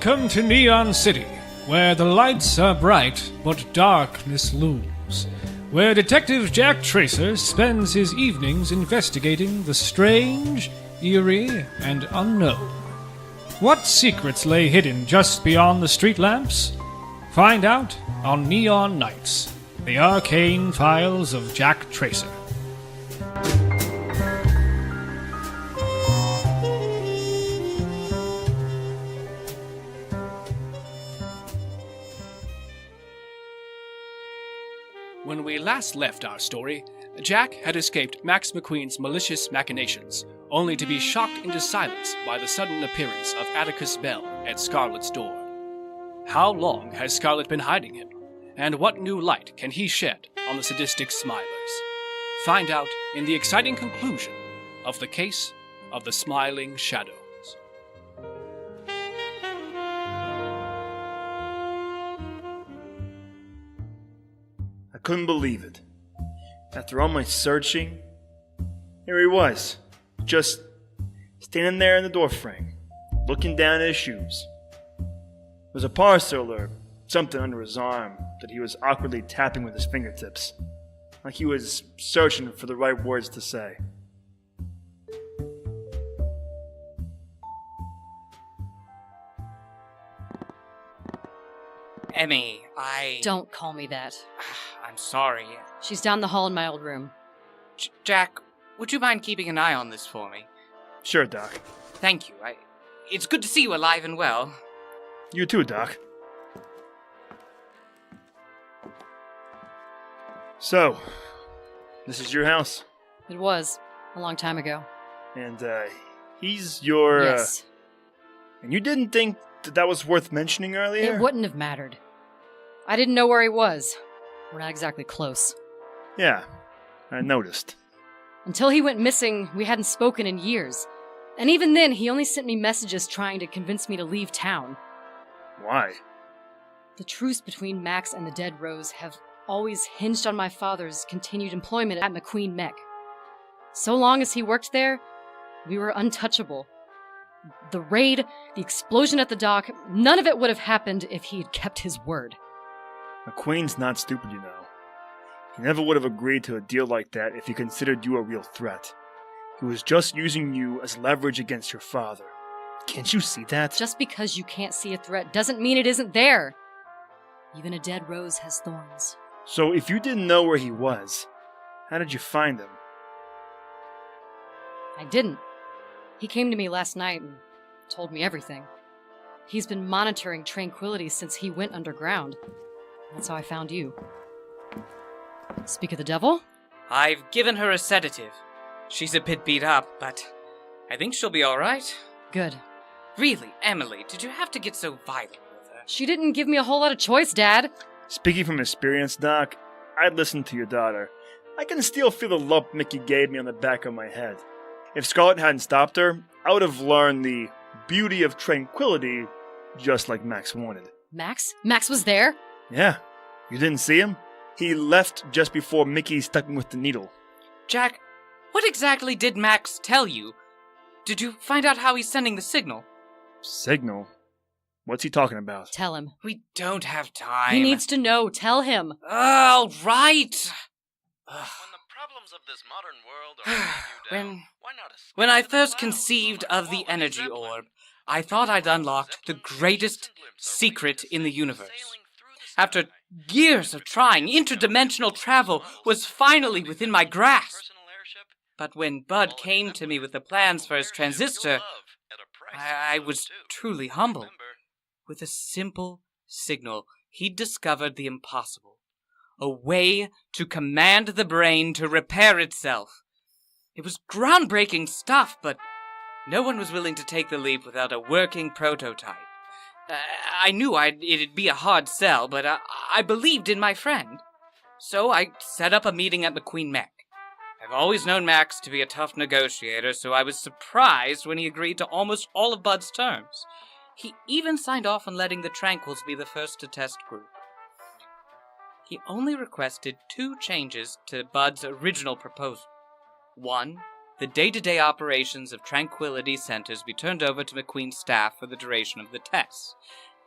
Welcome to Neon City, where the lights are bright but darkness looms. Where Detective Jack Tracer spends his evenings investigating the strange, eerie, and unknown. What secrets lay hidden just beyond the street lamps? Find out on Neon Nights, the arcane files of Jack Tracer. When we last left our story, Jack had escaped Max McQueen's malicious machinations, only to be shocked into silence by the sudden appearance of Atticus Bell at Scarlet's door. How long has Scarlet been hiding him? And what new light can he shed on the sadistic Smilers? Find out in the exciting conclusion of The Case of the Smiling Shadows. I couldn't believe it. After all my searching, here he was, just standing there in the doorframe, looking down at his shoes. There was a parcel or something under his arm that he was awkwardly tapping with his fingertips, like he was searching for the right words to say. Emmy, Don't call me that. I'm sorry. She's down the hall in my old room. Jack, would you mind keeping an eye on this for me? Sure, Doc. Thank you. It's good to see you alive and well. You too, Doc. So, this is your house? It was, a long time ago. And, he's your, Yes. And you didn't think that was worth mentioning earlier? It wouldn't have mattered. I didn't know where he was. We're not exactly close. Yeah, I noticed. Until he went missing, we hadn't spoken in years. And even then, he only sent me messages trying to convince me to leave town. Why? The truce between Max and the dead Rose have always hinged on my father's continued employment at McQueen Mech. So long as he worked there, we were untouchable. The raid, the explosion at the dock, none of it would have happened if he had kept his word. McQueen's not stupid, you know. He never would have agreed to a deal like that if he considered you a real threat. He was just using you as leverage against your father. Can't you see that? Just because you can't see a threat doesn't mean it isn't there. Even a dead rose has thorns. So if you didn't know where he was, how did you find him? I didn't. He came to me last night and told me everything. He's been monitoring Tranquility since he went underground. That's how I found you. Speak of the devil? I've given her a sedative. She's a bit beat up, but I think she'll be alright. Good. Really, Emily, did you have to get so violent with her? She didn't give me a whole lot of choice, Dad. Speaking from experience, Doc, I'd listen to your daughter. I can still feel the lump Mickey gave me on the back of my head. If Scarlet hadn't stopped her, I would have learned the beauty of Tranquility just like Max wanted. Max? Max was there? Yeah. You didn't see him? He left just before Mickey stuck him with the needle. Jack, what exactly did Max tell you? Did you find out how he's sending the signal? Signal? What's he talking about? Tell him. We don't have time. He needs to know. Tell him. All right. When the problems of this modern world are weighing you down, why not escape When I to the first clouds conceived on a of the quality energy Zeppelin? orb, I thought I'd unlocked the greatest secret in the universe. After years of trying, interdimensional travel was finally within my grasp. But when Bud came to me with the plans for his transistor, I was truly humbled. With a simple signal, he'd discovered the impossible. A way to command the brain to repair itself. It was groundbreaking stuff, but no one was willing to take the leap without a working prototype. I knew it'd be a hard sell, but I believed in my friend. So I set up a meeting at McQueen Mech. I've always known Max to be a tough negotiator, so I was surprised when he agreed to almost all of Bud's terms. He even signed off on letting the Tranquils be the first to test group. He only requested 2 changes to Bud's original proposal. One, the day-to-day operations of Tranquility Centers be turned over to McQueen's staff for the duration of the tests.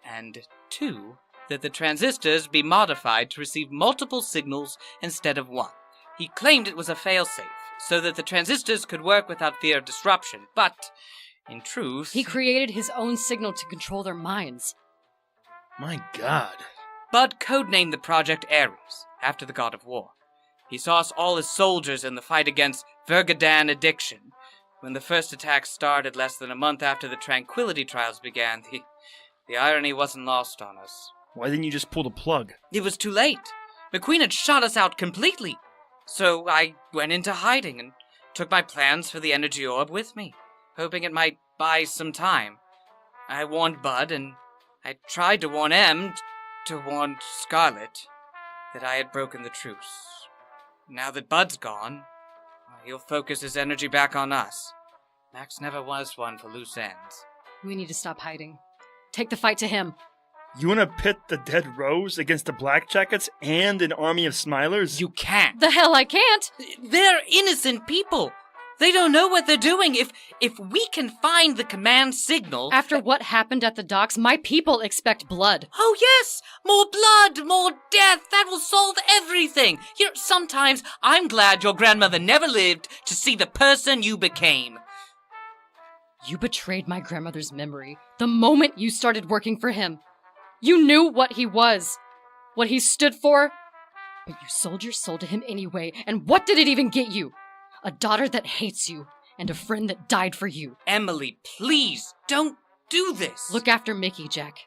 And 2, that the transistors be modified to receive multiple signals instead of one. He claimed it was a failsafe, so that the transistors could work without fear of disruption, but, in truth... He created his own signal to control their minds. My God. Bud codenamed the project Ares, after the god of war. He saw us all as soldiers in the fight against Vergadan addiction. When the first attack started less than a month after the Tranquility trials began, the irony wasn't lost on us. Why didn't you just pull the plug? It was too late. McQueen had shot us out completely. So I went into hiding and took my plans for the energy orb with me, hoping it might buy some time. I warned Bud, and I tried to warn Em, to warn Scarlet, that I had broken the truce. Now that Bud's gone, he'll focus his energy back on us. Max never was one for loose ends. We need to stop hiding. Take the fight to him. You want to pit the Dead Rose against the Blackjackets and an army of Smilers? You can't. The hell I can't! They're innocent people. They don't know what they're doing. If we can find the command signal... After what happened at the docks, my people expect blood. Oh yes! More blood, more death. That will solve everything. Sometimes I'm glad your grandmother never lived to see the person you became. You betrayed my grandmother's memory the moment you started working for him. You knew what he was, what he stood for, but you sold your soul to him anyway, and what did it even get you? A daughter that hates you, and a friend that died for you. Emily, please, don't do this. Look after Mickey, Jack.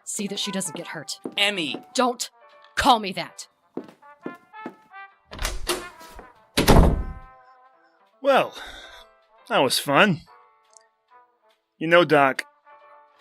See that she doesn't get hurt. Emmy. Don't call me that. Well, that was fun. You know, Doc,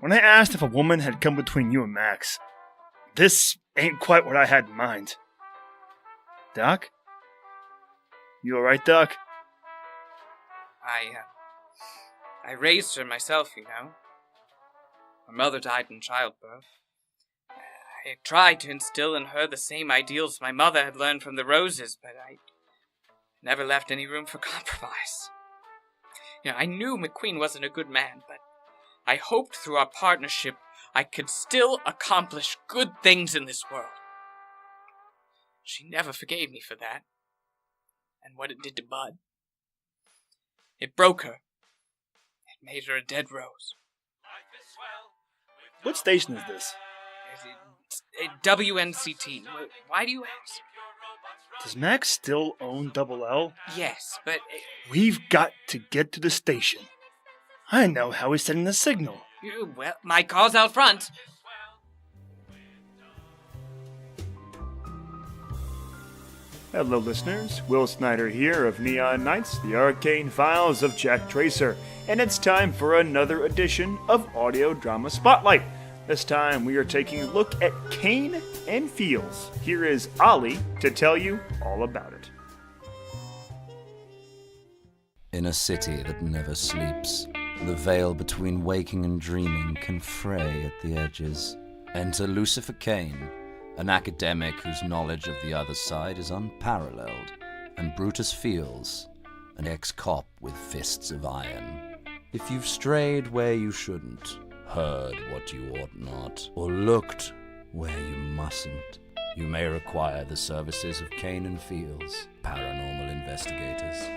when I asked if a woman had come between you and Max, this ain't quite what I had in mind. Doc? You alright, Doc? I raised her myself, you know. My mother died in childbirth. I tried to instill in her the same ideals my mother had learned from the Roses, but I never left any room for compromise. I knew McQueen wasn't a good man, but I hoped through our partnership I could still accomplish good things in this world. She never forgave me for that. And what it did to Bud. It broke her. It made her a dead rose. What station is this? WNCT. Why do you ask? Does Max still own Double L? Yes, but... We've got to get to the station. I know how he's sending the signal. Well, my car's out front. Hello, listeners. Will Snyder here of Neon Knights, the arcane files of Jack Tracer, and it's time for another edition of Audio Drama Spotlight. This time we are taking a look at Kane and Fields. Here is Ollie to tell you all about it. In a city that never sleeps, the veil between waking and dreaming can fray at the edges. Enter Lucifer Kane, an academic whose knowledge of the other side is unparalleled, and Brutus Fields, an ex-cop with fists of iron. If you've strayed where you shouldn't, heard what you ought not, or looked where you mustn't, you may require the services of Kane and Fields, paranormal investigators.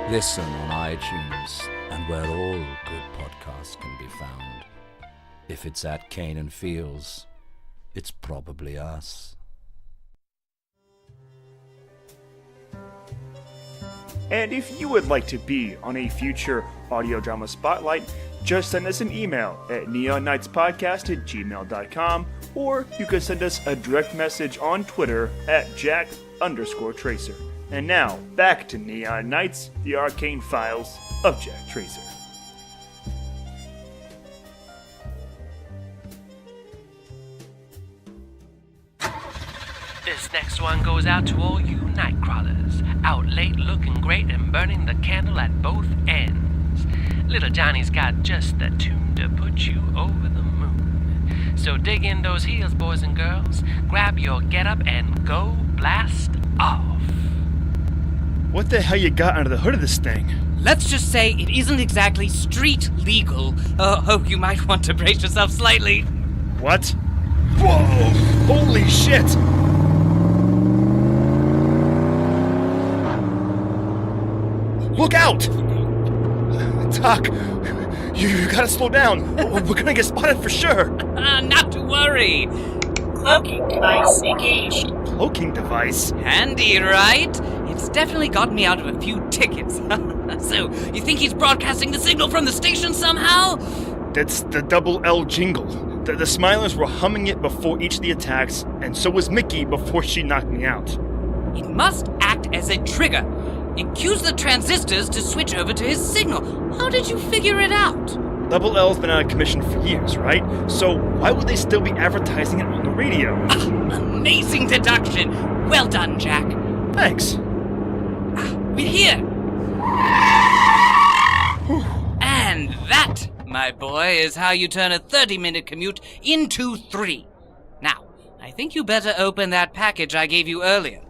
Listen on iTunes and where all good podcasts can be found. If it's at Kane and Fields, it's probably us. And if you would like to be on a future Audio Drama Spotlight, just send us an email at neonnightspodcast@gmail.com, or you can send us a direct message on Twitter at Jack_Tracer. And now, back to Neon Knights, the arcane files of Jack Tracer. This next one goes out to all you nightcrawlers, out late looking great and burning the candle at both ends. Little Johnny's got just the tune to put you over the moon. So dig in those heels, boys and girls. Grab your getup and go blast off. What the hell you got under the hood of this thing? Let's just say it isn't exactly street legal. Oh, you might want to brace yourself slightly. What? Whoa! Holy shit! Look out! Doc, you gotta slow down. We're gonna get spotted for sure. Not to worry. Cloaking device engaged. Cloaking device? Handy, right? It's definitely got me out of a few tickets. So, you think he's broadcasting the signal from the station somehow? That's the double L jingle. The Smilers were humming it before each of the attacks, and so was Mickey before she knocked me out. It must act as a trigger. It cues the transistors to switch over to his signal. How did you figure it out? Double L's been out of commission for years, right? So why would they still be advertising it on the radio? Amazing deduction. Well done, Jack. Thanks. We're here. And that, my boy, is how you turn a 30-minute commute into 3. Now, I think you better open that package I gave you earlier.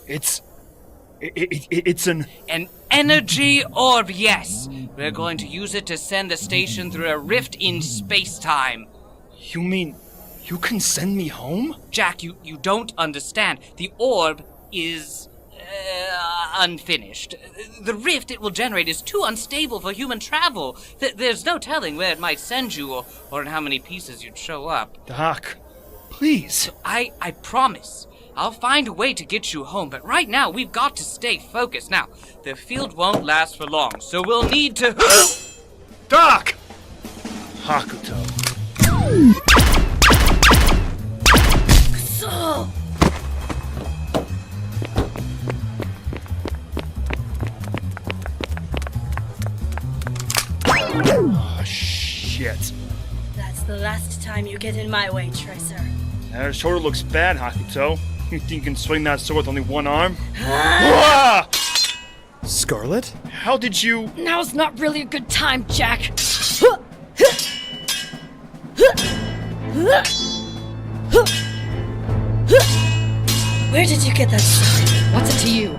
It's an energy orb, yes. We're going to use it to send the station through a rift in space-time. You mean you can send me home? Jack, you don't understand. The orb is unfinished. The rift it will generate is too unstable for human travel. There's no telling where it might send you or in how many pieces you'd show up. Doc, please. I promise. I'll find a way to get you home, but right now we've got to stay focused. Now, the field won't last for long, so we'll need to... Doc! Hakuto. Oh, shit. That's the last time you get in my way, Tracer. That shoulder looks bad, Hakuto. You think you can swing that sword with only one arm? Ah! Scarlet? How did you... Now's not really a good time, Jack. Where did you get that sword? What's it to you?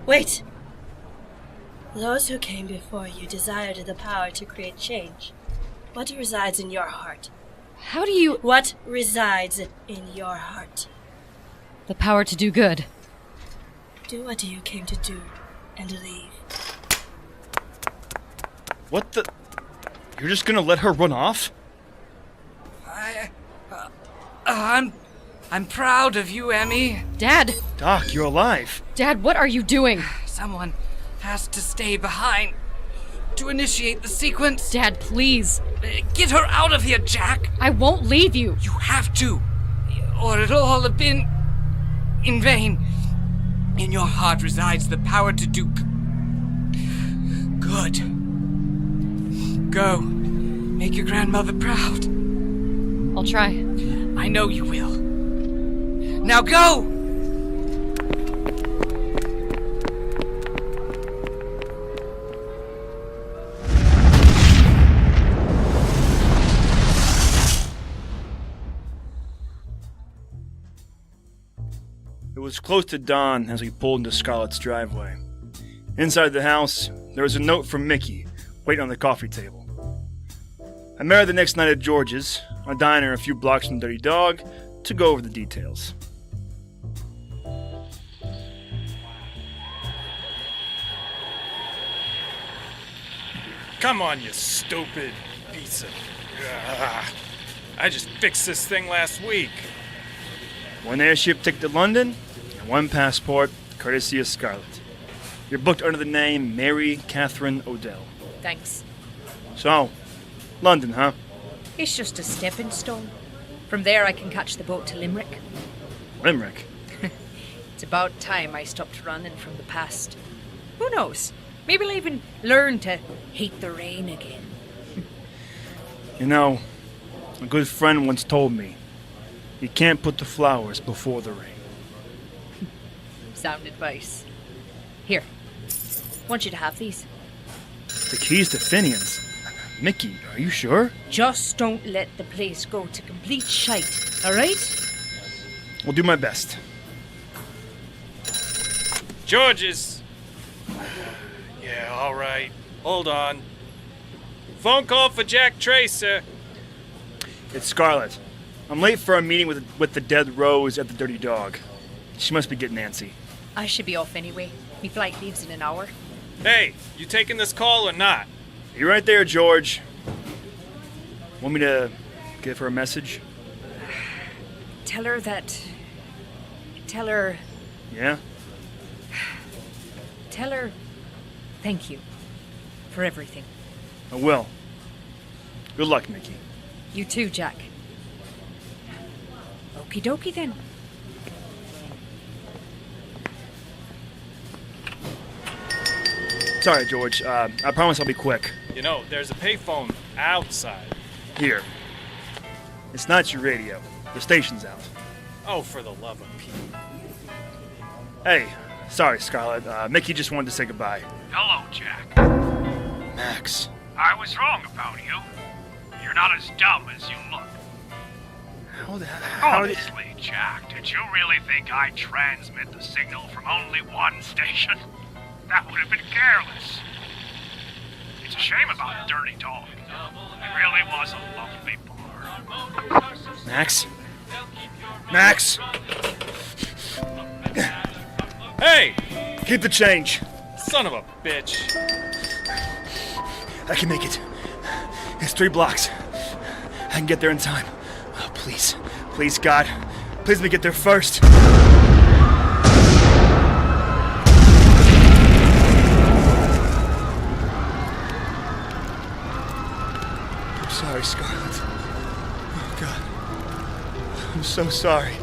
Wait. Those who came before you desired the power to create change. What resides in your heart? How do you... What resides in your heart? The power to do good. Do what you came to do, and leave. What the... You're just gonna let her run off? I'm proud of you, Emmy. Dad! Doc, you're alive. Dad, what are you doing? Someone has to stay behind to initiate the sequence. Dad, please. Get her out of here, Jack. I won't leave you. You have to, or it'll all have been in vain. In your heart resides the power to do good. Go. Make your grandmother proud. I'll try. I know you will. Now go! It was close to dawn as we pulled into Scarlet's driveway. Inside the house, there was a note from Mickey, waiting on the coffee table. I met her the next night at George's, a diner a few blocks from Dirty Dog, to go over the details. Come on, you stupid piece of... Ugh. I just fixed this thing last week. One airship ticket to London, and one passport, courtesy of Scarlet. You're booked under the name Mary Catherine Odell. Thanks. So, London, huh? It's just a stepping stone. From there I can catch the boat to Limerick. Limerick? It's about time I stopped running from the past. Who knows? Maybe I'll even learn to hate the rain again. You know, a good friend once told me, you can't put the flowers before the rain. Sound advice. Here. Want you to have these. The keys to Finian's. Mickey, are you sure? Just don't let the place go to complete shite, alright? I'll do my best. George's. Yeah, all right. Hold on. Phone call for Jack Tracer. It's Scarlet. I'm late for a meeting with the dead Rose at the Dirty Dog. She must be getting antsy. I should be off anyway. My flight leaves in an hour. Hey, you taking this call or not? You're right there, George. Want me to give her a message? Tell her... Yeah? Tell her thank you for everything. I will. Good luck, Mickey. You too, Jack. Okie dokie then. Sorry, George. I promise I'll be quick. You know, there's a payphone outside. Here. It's not your radio. The station's out. Oh, for the love of Pete. Hey, sorry, Scarlet. Mickey just wanted to say goodbye. Hello, Jack. Max. I was wrong about you. You're not as dumb as you look. Honestly, Jack, did you really think I'd transmit the signal from only one station? That would have been careless. It's a shame about Dirty Dog. It really was a lovely bar. Max? Max! Hey! Keep the change. Son of a bitch. I can make it. It's 3 blocks. I can get there in time. Oh, please. Please, God. Please let me get there first. I'm sorry, Scarlet. Oh, God. I'm so sorry.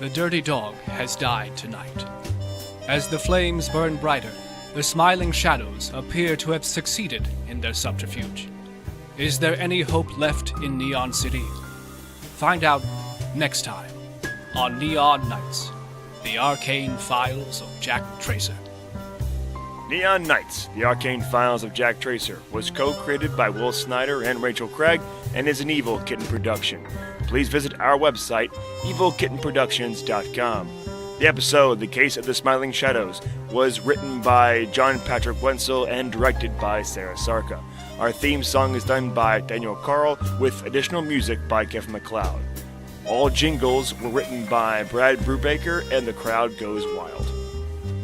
The Dirty Dog has died tonight. As the flames burn brighter, the smiling shadows appear to have succeeded in their subterfuge. Is there any hope left in Neon City? Find out next time on Neon Nights, the arcane files of Jack Tracer. Neon Nights, the Arcane Files of Jack Tracer, was co-created by Will Snyder and Rachel Craig and is an Evil Kitten production. Please visit our website, evilkittenproductions.com. The episode, The Case of the Smiling Shadows, was written by John Patrick Wenzel and directed by Sarah Sarka. Our theme song is done by Daniel Carl, with additional music by Kevin MacLeod. All jingles were written by Brad Brubaker, and The Crowd Goes Wild.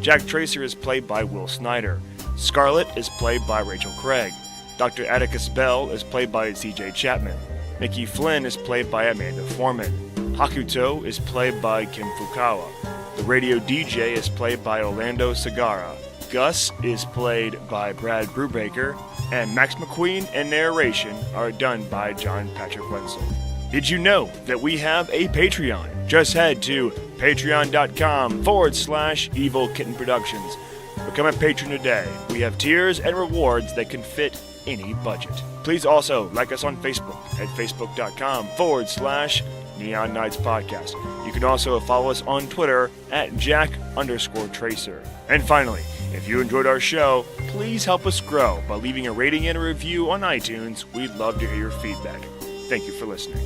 Jack Tracer is played by Will Snyder. Scarlet is played by Rachel Craig. Dr. Atticus Bell is played by C.J. Chapman. Mickey Flynn is played by Amanda Foreman. Hakuto is played by Kim Fukawa. The radio DJ is played by Orlando Segara. Gus is played by Brad Brubaker. And Max McQueen and narration are done by John Patrick Wenzel. Did you know that we have a Patreon? Just head to patreon.com/Evil Kitten Productions. Become a patron today. We have tiers and rewards that can fit any budget. Please also like us on Facebook at facebook.com/Neon Nights Podcast. You can also follow us on Twitter at Jack_Tracer. And finally, if you enjoyed our show, please help us grow by leaving a rating and a review on iTunes. We'd love to hear your feedback. Thank you for listening.